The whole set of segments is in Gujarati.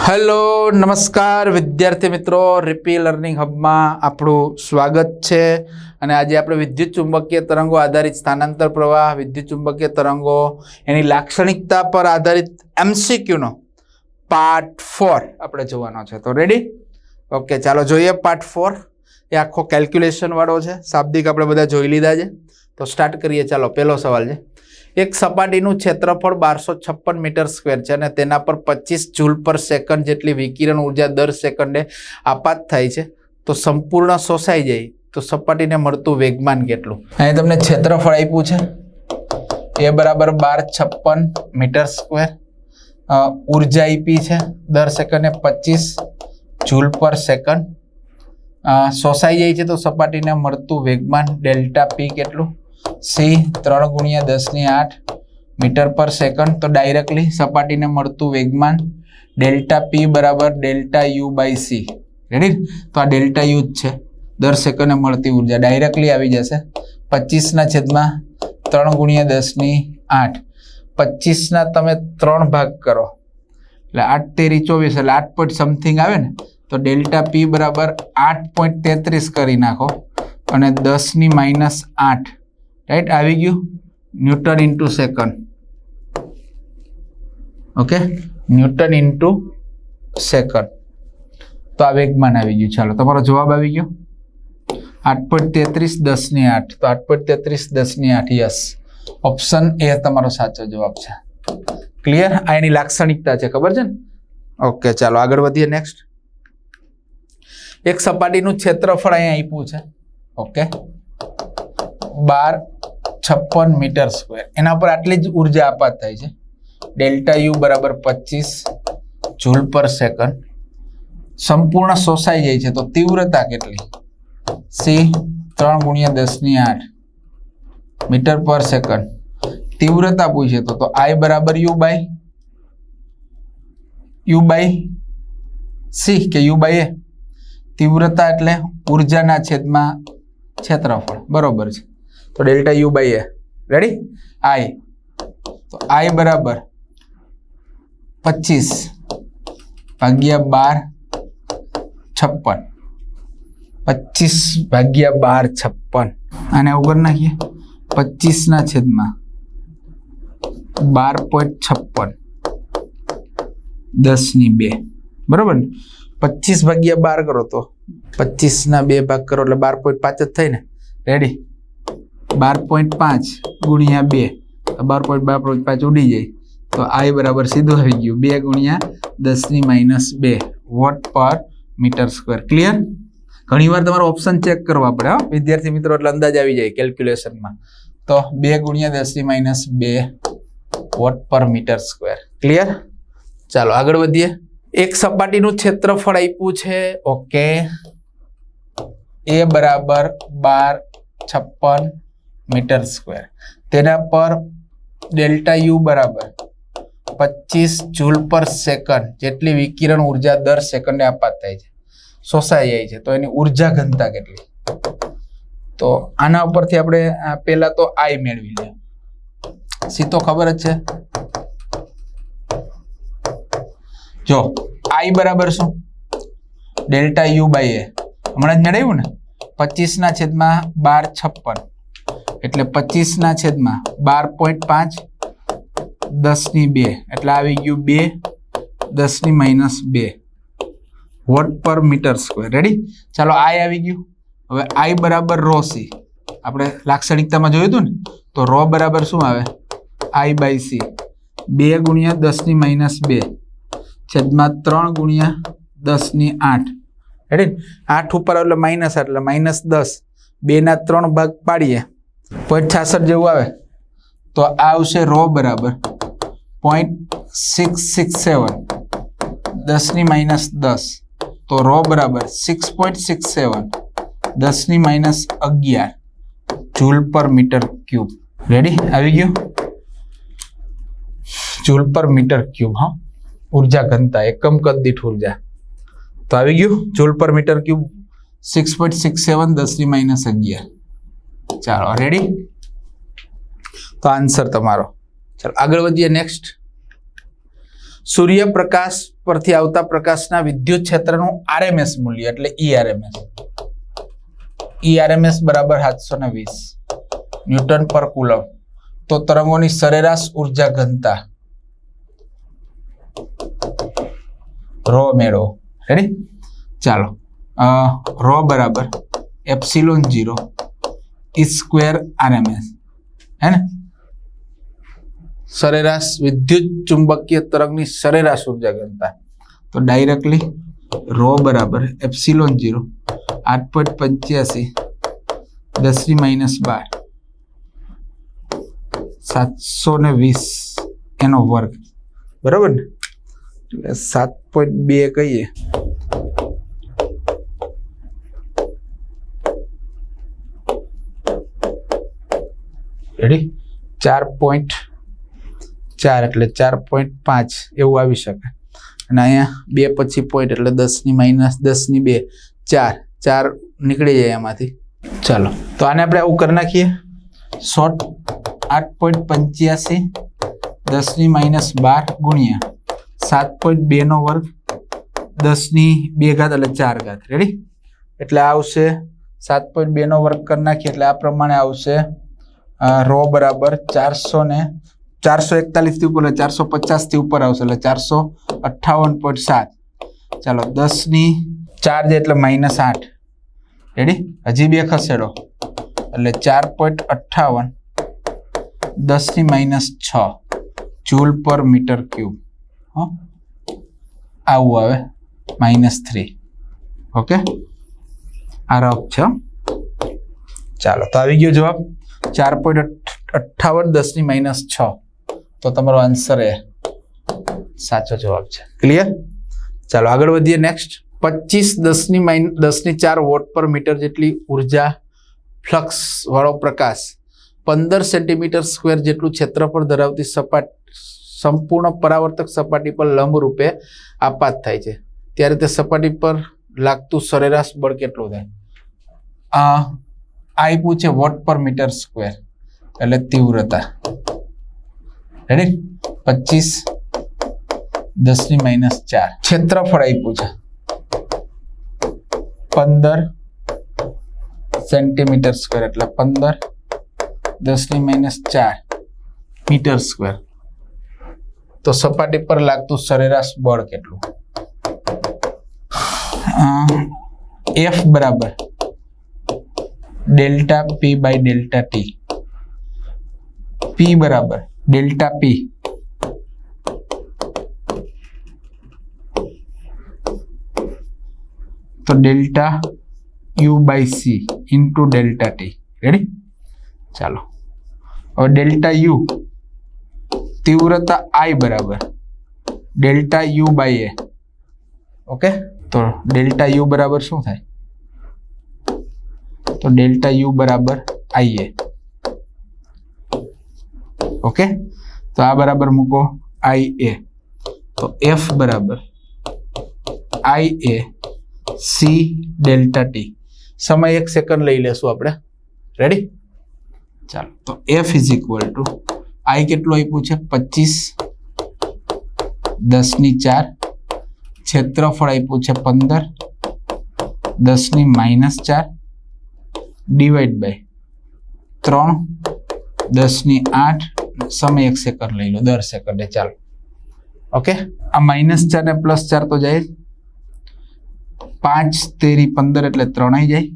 हेलो नमस्कार विद्यार्थी मित्रों, रिपी लर्निंग हब में आपणुं स्वागत है। અને આજે આપણે વિદ્યુત ચુંબકીય તરંગો આધારિત સ્થાનાંતર પ્રવાહ, વિદ્યુત ચુંબકીય તરંગો એની લાક્ષણિકતા પર આધારિત એમસીક્યુ નો પાર્ટ 4 આપણે જોવાનો છે। તો રેડી? ઓકે, ચાલો જોઈએ પાર્ટ 4। એ આખો કેલ્ક્યુલેશન વાળો છે, શાબ્દિક આપણે બધા જોઈ લીધા છે। તો સ્ટાર્ટ કરીએ। ચાલો, પહેલો સવાલ છે, એક સપાટીનું ક્ષેત્રફળ 1256 મીટર સ્ક્વેર છે અને તેના પર 25 જૂલ પર સેકન્ડ જેટલી વિકિરણ ઉર્જા દર સેકન્ડે આપાત થાય છે, તો સંપૂર્ણ શોષાઈ જાય તો સપાટીને મળતું વેગમાન કેટલું? અહીં તમને ક્ષેત્રફળ આપ્યું છે, એ બરાબર 1256 મીટર સ્ક્વેર, ઉર્જા આપી છે દર સેકન્ડે 25 જૂલ પર સેકન્ડ, શોષાઈ જાય છે તો સપાટીને મળતું વેગમાન ડેલ્ટા પી કેટલું? C 3 × 10⁸ metre per second. તો ડાયરેક્ટલી સપાટીને મળતું વેગમાન ડેલ્ટા પી બરાબર delta U by c. Ready? તો આ ડેલ્ટા યુ જ છે, દર સેકન્ડે મળતી ઉર્જા ડાયરેક્ટલી આવી જશે 25/3 × 10⁸। 25 તમે 3 ભાગ કરો એટલે 8 તેરી 24 એટલે 8 પોઈન્ટ સમથિંગ આવે ને, તો ડેલ્ટા પી બરાબર 8.33 કરી નાખો અને 10⁻8, રાઈટ? આવી ગયું newton into second. Okay, newton into second, તો આ વેગમાન આવી ગયું। ચાલો, તમારો જવાબ આવી ગયો 8.33 10⁸। તો 8.33 10⁸, યસ, ઓપ્શન એ તમારો સાચો જવાબ છે। ક્લિયર? આ એની લાક્ષણિકતા છે, ખબર છે ને? ઓકે, ચાલો આગળ વધીએ। નેક્સ્ટ, એક સપાટીનું ક્ષેત્રફળ અહીંયા આપ્યું છે, ઓકે, 1256 મીટર સ્ક્વેર, એના પર આટલી જ ઉર્જા આપાત થાય છે, ડેલ્ટા યુ બરાબર 25 જૂલ પર સેકન્ડ, સંપૂર્ણ શોષાઈ જાય છે તો તીવ્રતા કેટલી? C 3 × 10⁸ metre per second. તીવ્રતા પૂછે તો આઈ બરાબર યુ બાય સી કે યુ બાય એ? તીવ્રતા એટલે ઉર્જાના છેદમાં ક્ષેત્રફળ, બરોબર છે, તો delta U by A. Ready? I, તો આઈ બરાબર 25/1256, 25/1256, આને ઉપર નાખીએ 25/12.56 10⁻², બરોબર ને? 25/12 કરો તો 25 ના 2 ભાગ કરો એટલે 12.5 જ થાય ને? રેડી? 12.5 × 2, 12.5 ઉડી જાય, તો આઈ બરાબર સીધું આવી ગયું 2 × 10⁻² વોટ પર મીટર સ્ક્વેર। ક્લિયર? ઘણી વાર તમારો ઓપ્શન ચેક કરવા પડે હો વિદ્યાર્થી મિત્રો, એટલે અંદાજ આવી જાય કેલ્ક્યુલેશનમાં। તો 2 × 10⁻² વોટ પર મીટર સ્ક્વેર। ક્લિયર? ચાલો આગળ વધીએ। એક સપાટીનું ક્ષેત્રફળ આપ્યું છે, ઓકે, એ બરાબર 1256 મીટર સ્ક્વેર, તેના પર ડેલ્ટા યુ બરાબર 25 જૂલ પર સેકન્ડ જેટલી વિકિરણ ઉર્જા દર સેકન્ડે આપાત થાય છે, શોષાઈ જાય છે, તો એની ઉર્જા ઘનતા કેટલી? તો આના ઉપરથી આપણે પહેલા તો આઈ મેળવી લઈએ। સી તો ખબર જ છે, જો આઈ બરાબર શું? ડેલ્ટા યુ બાય એ, હમણાં જ મેળવ્યું ને, 25/1256 એટલે 25/12.5 10⁻², એટલે આવી ગયું 2 10⁻² વોટ પર મીટર સ્ક્વેર। રેડી? ચાલો, આઈ આવી ગયું। હવે આઈ બરાબર રો સી, આપણે લાક્ષણિકતામાં જોયું હતું ને, તો રો બરાબર શું આવે? આઈ બાય સી, 2 × 10⁻², છેદમાં 3 × 10⁸। રેડી? 8 ઉપર એટલે -8 એટલે -10, 2 ના 3 ભાગ પાડીએ 0.66 જેવું આવે, તો આ આવશે રો બરાબર 0.667 10⁻10, તો રો બરાબર 6.67 10⁻11 જૂલ પર મીટર ક્યુબ। રેડી? આવી ગયું જૂલ પર મીટર ક્યુબ। હા, ઉર્જા ઘનતા, એકમ કદ દીઠ ઉર્જા, તો આવી ગયું જૂલ પર મીટર ક્યુબ 6.67 10⁻11। ચાલો, રેડી? તો આન્સર તમારો। ચાલો આગળ વધીએ। નેક્સ્ટ, સૂર્યપ્રકાશ પરથી આવતા પ્રકાશના વિદ્યુત ક્ષેત્રનું આરએમએસ મૂલ્ય એટલે ઈઆરએમએસ બરાબર 720 ન્યૂટન પર કુલમ. તો તરંગોની સરેરાશ ઉર્જા ઘનતા રો મેળવો. રેડી? ચાલો, રો બરાબર એપ્સિલોન 0 ઈ સ્ક્વેર આરએમએસ, હે ને? સરેરાશ વિદ્યુત ચુંબકીય તરંગની સરેરાશ ઉર્જા ઘનતા. તો ડાયરેક્ટલી રો બરાબર એપ્સિલોન 0 8.85 10⁻12 720 એનો વર્ગ, બરાબર ને? એટલે 7.2 કહીએ. રેડી? 4.4 એટલે 4.5 એવું આવી શકે. અને અહીંયા 2 પછી પોઈન્ટ એટલે 10⁻10⁻2 4 નીકળી જાય એમાંથી. ચાલો, તો આને આપણે આવું કરી નાખીએ. 8.85 10⁻12 ગુણ્યા 7.2 નો વર્ગ 10⁻2 એટલે 4 ઘાત. રેડી? એટલે આવશે 7.2 નો વર્ગ કરી નાખીએ એટલે આ પ્રમાણે આવશે. રો બરાબર 441 થી ઉપર 450 થી ઉપર આવશે એટલે 458.7. ચાલો, 10⁻4 એટલે -8. રેડી? હજી 2 ખસેડો એટલે 4.58 10⁻6 જૂલ પર મીટર ક્યુબ. આવું આવે -3. ઓકે, આ રફ છે. ચાલો, તો આવી ગયો જવાબ 4.58 10⁻6. તો તમારો આન્સર એ સાચો જવાબ છે. ક્લિયર? ચાલો, આગળ વધીએ. નેક્સ્ટ 25 10⁻4 વોટ પર મીટર જેટલી ઉર્જા ફ્લક્સ વાળો પ્રકાશ 15 સેન્ટીમીટર સ્ક્વેર જેટલું ક્ષેત્રફળ ધરાવતી સંપૂર્ણ પરાવર્તક સપાટી પર લંબ રૂપે આપાત થાય છે ત્યારે તે સપાટી પર લાગતું સરેરાશ બળ કેટલું થાય? આપ્યું છે વોટ પર મીટર સ્ક્વેર એટલે તીવ્રતા. રેડી? 25 10⁻4 ક્ષેત્રફળ આપ્યું છે 15 સેન્ટીમીટર સ્ક્વેર એટલે 15 10⁻4 મીટર સ્ક્વેર. તો સપાટી પર લાગતું સરેરાશ બળ કેટલું? F બરાબર delta P by delta t. P બરાબર ડેલ્ટા પી તો delta U by c into delta t. Ready? ચાલો, હવે ડેલ્ટા યુ તીવ્રતા I બરાબર delta U by A. Okay, તો ડેલ્ટા યુ બરાબર શું થાય? તો ડેલ્ટા યુ બરાબર IA. ઓકે, તો આ બરાબર મૂકો IA. તો F બરાબર IA C ડેલ્ટા ટી. સમય 1 સેકન્ડ લઈ લેશું આપણે. રેડી? ચાલો, તો F is equal two I કેટલું આપ્યું છે? 25 10⁻4 ક્ષેત્રફળ આપ્યું છે 15 10⁻4 ડિવાઈડ બાય 3 10�8 સમય 1 સેકન્ડ લઈ લો દર સેકન્ડે. ચાલો, ઓકે, આ -4 ને +4 તો જાય. 5 તેરી 15 એટલે 3 આવી જાય.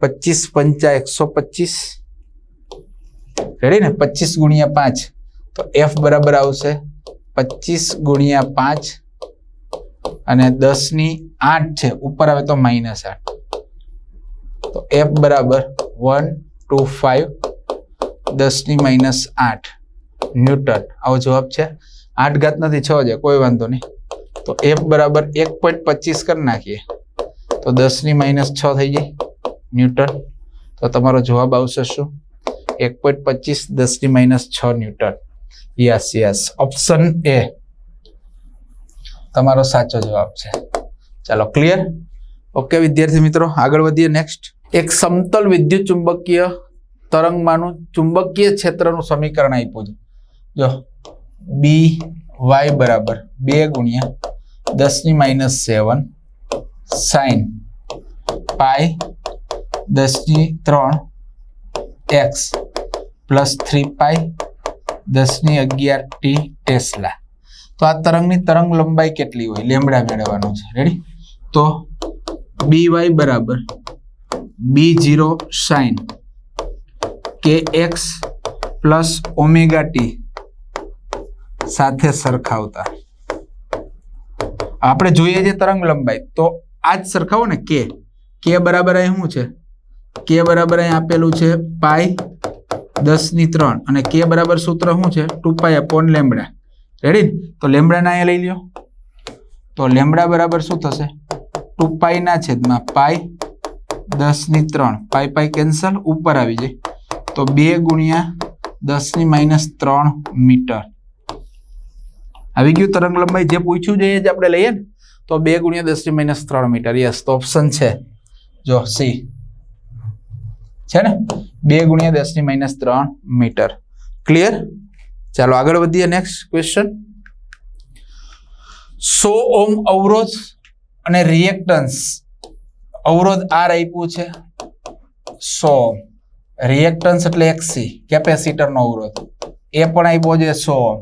25 પંચા 125. રેડી ને? 25 ગુણ્યા 5 તો F બરાબર આવશે 25 ગુણ્યા 5 અને 10⁸ છે ઉપર આવે તો -8. તો F બરાબર 125 10⁻8 ન્યૂટન. આવો જવાબ છે. 8 ઘાત નથી 6 છે, કોઈ વાંધો નહીં. તો F બરાબર 1.25 કરી નાખીએ તો 10⁻6 થઈ જાય ન્યૂટન. તો તમારો જવાબ આવશે શું? 1.25 10⁻6 ન્યૂટન. યસ, ઓપ્શન એ તમારો સાચો જવાબ છે. ચાલો, ક્લિયર? ઓકે વિદ્યાર્થી મિત્રો, આગળ વધીએ. નેક્સ્ટ એક સમતલ વિદ્યુત ચુંબકીય તરંગમાંનું ચુંબકીય ક્ષેત્રનું સમીકરણ આપ્યું છે. જો BY બરાબર 2 ગુણ્યા 10⁻⁷ સાઇન પાઈ 10⁻³ x પ્લસ 3 પાઈ 10⁻11t ટેસ્લા. તો આ તરંગની તરંગ લંબાઈ કેટલી હોય લેમ્બડા મેળવવાનું છે. રેડી? તો by બરાબર b0 sine kx plus omega t સાથે સરખાવતા આપણે જોઈએ છે તરંગ લંબાઈ, તો આ જ સરખાવો ને k બરાબર અહીં શું છે? k બરાબર અહીં આપેલું છે પાઈ 10⁻³ અને k બરાબર સૂત્ર શું છે? 2π અપોન લેમ્બડા. રેડી? તો લેમ્બડા ના અહીંયા લઈ લ્યો. તો લેમ્બડા બરાબર શું થશે? 2π ના છેદમાં પાઈ 10⁻³ પાઈ કેન્સલ, ઉપર આવી જાય તો 2 × 10⁻³ મીટર આવી ગયું. તરંગ લંબાઈ જે પૂછ્યું છે એ જ આપણે લઈએ ને. તો 2 × 10⁻³ મીટર. યસ, તો ઓપ્શન છે જો સી છે ને, 2 × 10⁻³ મીટર. ક્લિયર? ચાલો આગળ વધીએ. Next question. 100 ઓહ્મ અવરોધ અને રિએક્ટન્સ. અવરોધ આર આપ્યું છે 100 ઓહ્મ, રિએક્ટન્સ એટલે એક્સી કેપેસિટરનો અવરોધ એ પણ આપ્યો છે 100 ઓહ્મ.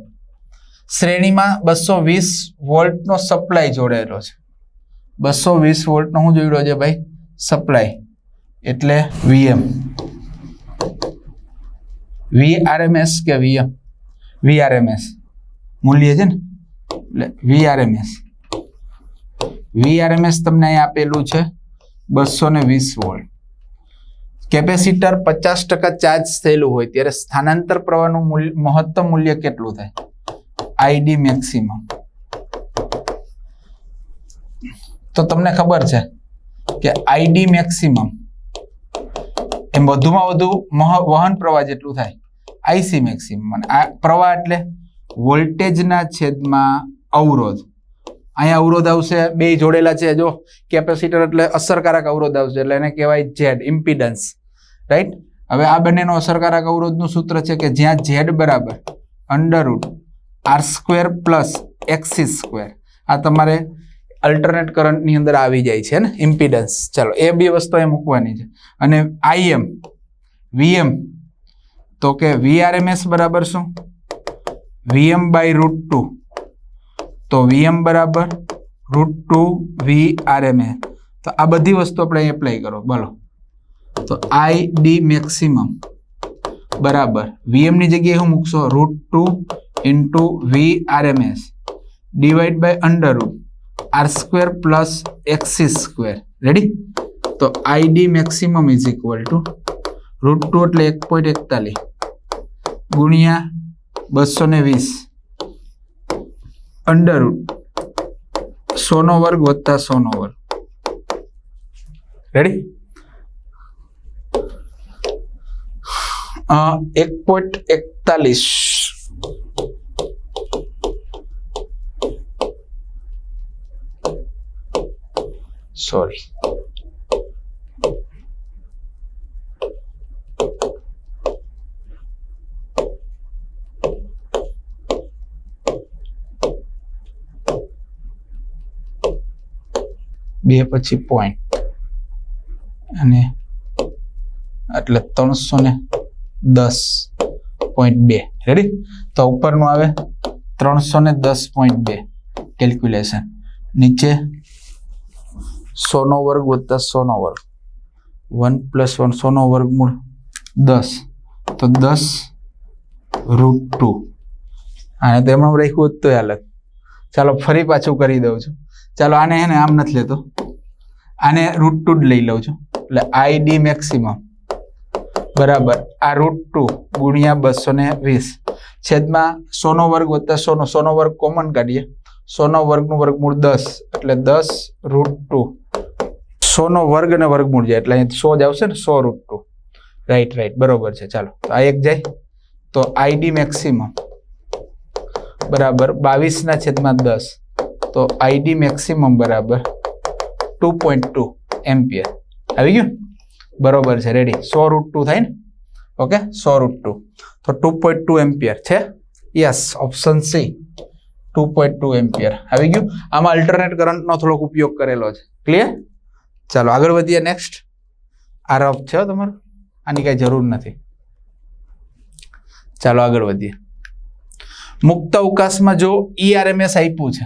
શ્રેણીમાં 220 વોલ્ટનો સપ્લાય જોડેલો છે. 220 વોલ્ટનો શું જોડ્યો છે ભાઈ? સપ્લાય એટલે વીએમ. વીઆરએમએસ કે વીએમ? વીઆરએમએસ મૂલ્ય છે ને, એટલે વીઆરએમએસ. વીઆરએમએસ તમને અહીં આપેલું છે 220 વોલ્ટ. કેપેસિટર 50% ચાર્જ થયેલું હોય ત્યારે સ્થાનાંતર પ્રવાહનું મહત્તમ મૂલ્ય કેટલું થાય? ID maximum. તો તમને ખબર છે કે આઈડી મેક્સિમમ એમ વધુમાં વધુ વહન પ્રવાહ જેટલું થાય આઈસી મેક્સિમમ. અને આ પ્રવાહ એટલે વોલ્ટેજના છેદમાં અવરોધ. અહીંયા અવરોધ આવશે, બે જોડેલા છે જો કેપેસિટર એટલે અસરકારક અવરોધ આવશે એટલે એને કહેવાય ઝેડ, ઇમ્પિડન્સ. રાઈટ? હવે આ બંનેનો અસરકારક અવરોધનું સૂત્ર છે કે જ્યાં ઝેડ બરાબર √r² પ્લસ x². આ તમારે અલ્ટરનેટ કરંટની અંદર આવી જાય છે ને, ઇમ્પિડન્સ. ચાલો એ બે વસ્તુ એ મૂકવાની છે. અને આઈએમ વીએમ તો કે વીઆરએમએસ બરાબર શું? Vm/√2. તો Vm બરાબર √2 VRMS. તો આ બધી વસ્તુ આપણે એપ્લાય કરો. બોલો તો ID મેક્સિમમ બરાબર Vm ની જગ્યાએ શું મૂકશો? √2 × VRMS divide by √r² plus x². Ready? તો ID maximum is equal to √2 એટલે 1.41 ગુણ્યા 220 √100² વત્તા 100². રેડી? 1.41 સોરી બે પછી પોઈન્ટ અને એટલે 310.2. રેડી? તો ઉપરનું આવે 310.2 કેલ્ક્યુલેશન, નીચે 100² વત્તા 100², 1 + 1 100² 10, તો 10√2. આને તો એમણે રાખ્યું હોત તો અલગ. ચાલો ફરી પાછું કરી દઉં છું. ચાલો આને હે ને આમ નથી લેતો, આને √2 જ લઈ લઉં છું. એટલે ID મેક્સિમમ બરાબર આ √2 ગુણ્યા 220 છેદમાં 100² વત્તા 100 100² કોમન કાઢીએ, 100² નું વર્ગમૂળ 10 એટલે 10√2. 100² અને વર્ગમૂળ જાય એટલે અહીં 100 જ આવશે ને, 100√2. રાઈટ બરોબર છે. ચાલો તો આ એક જાય તો ID મેક્સિમમ બરાબર 22/10. તો ID મેક્સિમમ બરાબર 2.2 એમ્પિયર. આવી ગયું? બરોબર છે. રેડી? 100√2 થાય ને? ઓકે, 100√2 તો 2.2 એમ્પિયર છે. યસ, ઓપ્શન સી 2.2 એમ્પિયર આવી ગયું. આમાં અલ્ટરનેટ કરંટનો થોડોક ઉપયોગ કરેલો છે. ક્લિયર? ચાલો આગળ વધીએ. નેક્સ્ટ આ રફ છે તમારું, આની કઈ જરૂર નથી. ચાલો આગળ વધીએ. મુક્ત અવકાશમાં જો ERMS આપ્યું છે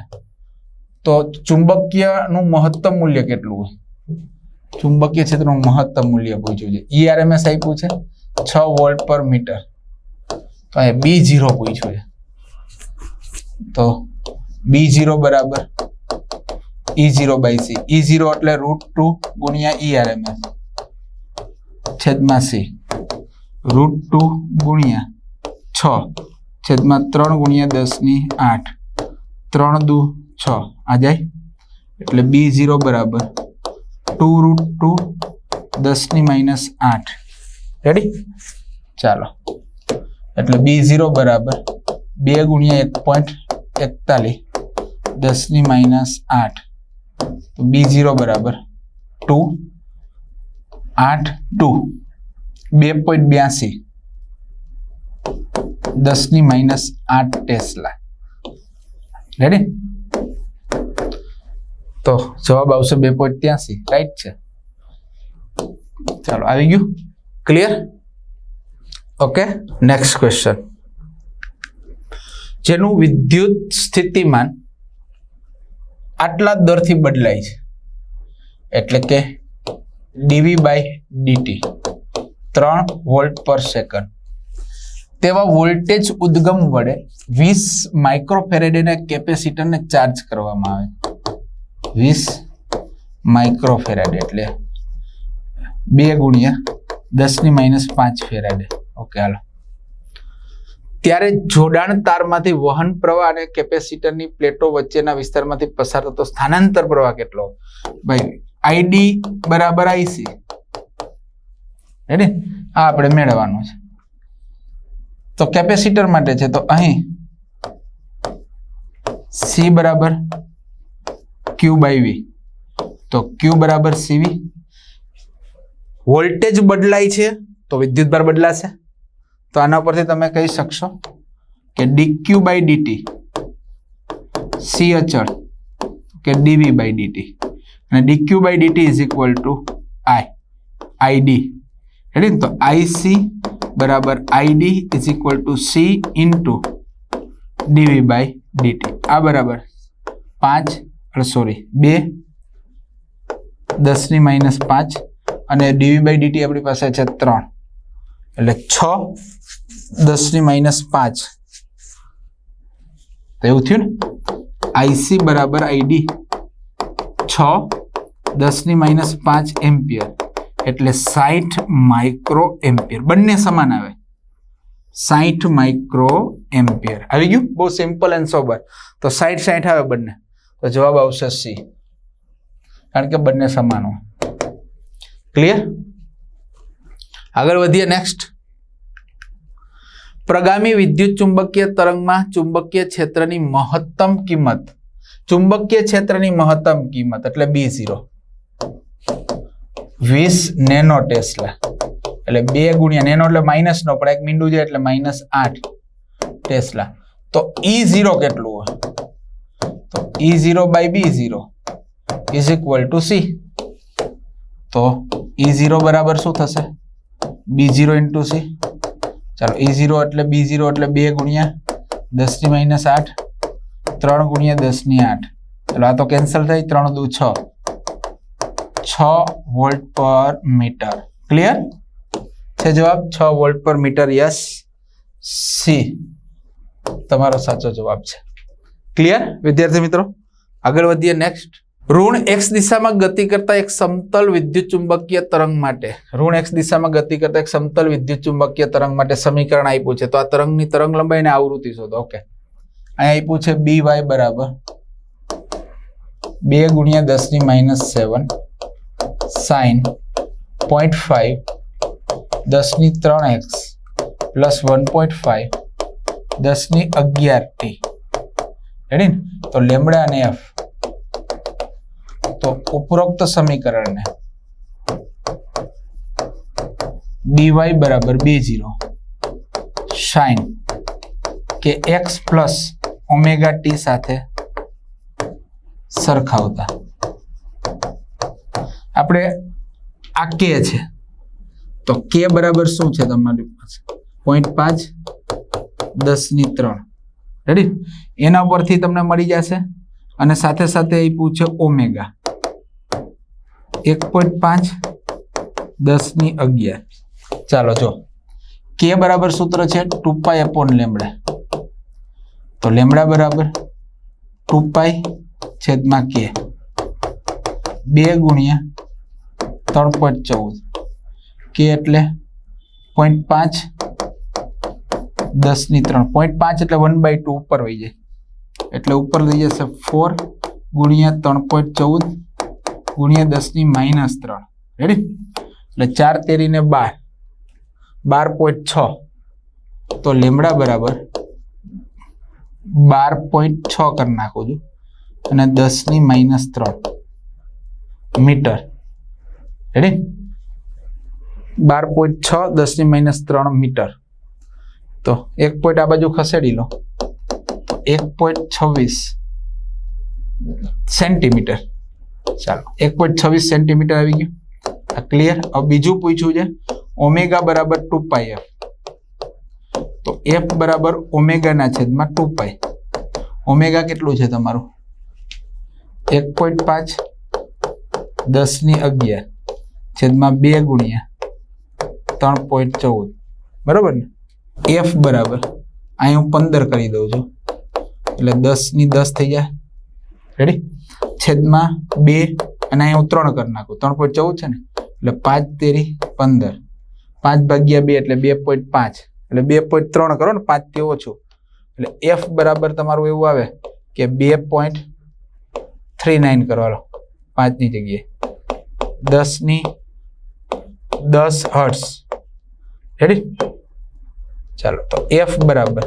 તો ચુંબકીયનું મહત્તમ મૂલ્ય કેટલું હોય? ચુંબકીય ક્ષેત્રનું મહત્તમ મૂલ્ય પૂછ્યું છે. ERMS આપ્યું છે 6 વોલ્ટ પર મીટર, તો અહીંયા B0 પૂછ્યું છે. તો B0 બરાબર E0/C. E0 એટલે √2 ગુણ્યા ERMS છેદમાં C, √2 ગુણ્યા 6 છેદમાં 3 ગુણ્યા 10⁸, 3 દુ 6 આ જાય એટલે B0 બરાબર 2√2 10⁻8. રેડી? ચાલો એટલે B0 બરાબર 2 ગુણ્યા 1.41 10⁻8. તો B0 બરાબર 2 8 2 2.82 10⁻8 ટેસ્લા. રેડી? તો જવાબ આવશે 2.83. રાઈટ છે. ચાલો આવી ગયું. ક્લિયર? ઓકે. Next question. જેનું વિદ્યુત સ્થિતિમાન આટલા દરથી બદલાય છે એટલે કે dV/dt 3 વોલ્ટ પર સેકન્ડ, તેવા વોલ્ટેજ ઉદ્ગમ વડે 20 માઇક્રોફેરેડેના કેપેસિટરને ચાર્જ કરવામાં આવે. 20 માઇક્રોફેરાડે એટલે 2 ગુણ્યા 10⁻5 ફેરાડે. ઓકે હાલો. ત્યારે જોડાણ તારમાંથી વહન પ્રવાહ અને કેપેસિટરની પ્લેટો વચ્ચેના વિસ્તારમાંથી પસાર થતો સ્થાનાંતર પ્રવાહ કેટલો? ભાઈ ID બરાબર IC. રેડી? આ આપણે મેળવવાનું છે. તો કેપેસિટર માટે છે તો અહીં C બરાબર Q/V, તો Q બરાબર CV. વોલ્ટેજ બદલાય છે તો વિદ્યુતભાર બદલાશે. તો આના પરથી તમે કહી શકશો કે dQ/dt, C અચળ કે dV/dt, અને dQ/dt is equal two ID. Ready? તો IC બરાબર ID is equal two C into dV/dt. આ બરાબર 2 10⁻5 અને dV/dt આપણી પાસે છે 3 એટલે 6 10⁻5. તો એવું થયું ને? IC બરાબર ID 6 10⁻5 એમ્પિયર એટલે 60 માઇક્રો એમ્પિયર. બંને સમાન આવે, 60 માઇક્રો એમ્પિયર. આવી ગયું? બહુ સિમ્પલ એન્ડ સોબર. તો 60 આવે બંને, તો જવાબ આવશે C, કારણ કે બંને સમાન હોય. ક્લિયર? આગળ વધીએ. નેક્સ્ટ. પ્રગામી વિદ્યુત ચુંબકીય તરંગમાં ચુંબકીય ક્ષેત્રની મહત્તમ કિંમત, ચુંબકીય ક્ષેત્રની મહત્તમ કિંમત એટલે B0 20 નેનો ટેસ્લા, એટલે 2 ગુણ્યા નેનો એટલે માઇનસ નો પણ એક મીંડું જાય એટલે -8 ટેસ્લા. તો E0 કેટલું હોય? તો E0/B0 is equal two C. તો E0 બરાબર શું થશે? B0 into C. ચાલો E0 એટલે B0 એટલે 2 ગુણ્યા 10⁻8, 3 ગુણ્યા 10⁸. ચાલો આ તો કેન્સલ થઈ, 3 દુ 6 વોલ્ટ પર મીટર. ક્લિયર છે જવાબ? 6 વોલ્ટ પર મીટર. યસ, C તમારો સાચો જવાબ છે. ક્લિયર વિદ્યાર્થી મિત્રો? આગળ વધીએ. નેક્સ્ટ. ઋણ x દિશામાં ગતિ કરતા એક સમતલ વિદ્યુત ચુંબકીય તરંગ માટે, ઋણ x દિશામાં ગતિ કરતા એક સમતલ વિદ્યુત ચુંબકીય તરંગ માટે સમીકરણ આપ્યું છે. તો આ તરંગની તરંગ લંબાઈ અને આવૃત્તિ શોધો. ઓકે, અહીંયા આપ્યું છે BY બરાબર 2 ગુણ્યા 10⁻7 sin 0.5 10⁻3x plus 1.5 10⁻11t. Ready ને? તો લેમ્બડા અને F. તો ઉપરોક્ત સમીકરણને BY બરાબર B0 sin કે x પ્લસ ઓમેગા ટી સાથે સરખાવતા આપણે આ કે છે તો કે બરાબર શું છે તમારી પાસે 0.5 10⁻³ રેડી એના પરથી તમને મળી જશે અને સાથે સાથે એ પૂછે ઓમેગા 1.5 10⁻11 ચાલો જો કે બરાબર સૂત્ર છે 2π upon લેમ્બડા તો લેમ્બડા બરાબર 2π છેદમાં કે 2 ગુણ્યા 3.14 કે એટલે 0.5 10⁻³ 0.5 એટલે 1/2 ઉપર વહી જાય એટલે ઉપર લઈ જશે 4 ગુણ્યા 3.14 ગુણ્યા 10⁻³ રેડી એટલે 4 તેરીને 12 12.6 તો લેમ્બડા બરાબર 12.6 કરી નાખું છું અને 10⁻³ મીટર રેડી 12.6 10⁻³ મીટર તો એક પોઈન્ટ આ બાજુ ખસેડી લો 1.26 સેન્ટીમીટર ચાલો 1.26 સેન્ટીમીટર આવી ગયું આ ક્લિયર હવે બીજું પૂછ્યું છે ઓમેગા બરાબર 2πf તો f બરાબર ઓમેગા ના છેદમાં 2π ઓમેગા કેટલું છે તમારું 1.5 10⁻11 છેદમાં 2 ગુણ્યા 3.14 બરાબર ને f બરાબર અહીં હું 15 કરી દઉં છું એટલે 10⁻10 થઈ જાય રેડી છેદમાં 2 અને અહીં હું 3 કરી નાખું 3.14 છે ને એટલે 5 તેરી 15 5 ભાગ્યા 2 એટલે 2.5 એટલે 2.3 કરો ને 5 થી ઓછું એટલે f બરાબર તમારું એવું આવે કે 2.39 કરવાનો 5 ની જગ્યાએ 10⁻10 હર્ટ્ઝ રેડી ચાલો તો f બરાબર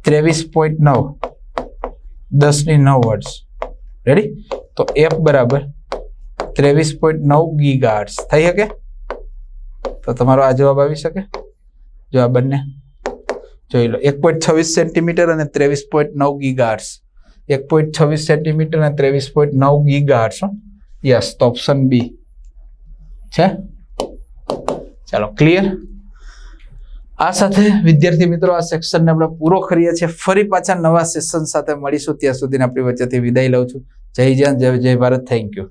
23.9 10⁹ હર્ટ્ઝ રેડી તો f બરાબર 23.9 ગીગાહર્ટ્ઝ થઈ શકે તો તમારો આ જવાબ આવી શકે જો આ બંને જોઈ લો 1.26 સેન્ટીમીટર અને 23.9 ગીગાહર્ટ્ઝ 1.26 સેન્ટીમીટર અને 23.9 ગીગાહર્ટ્ઝ યસ તો ઓપ્શન બી છે ચાલો ક્લિયર આ સાથે વિદ્યાર્થી મિત્રો આ સેક્શનને આપણે પૂરો કરીએ છીએ ફરી પાછા નવા સેશન સાથે મળીશું ત્યાં સુધી આપણી વચ્ચેથી વિદાય લઉં છું જય જય ભારત થેન્ક યુ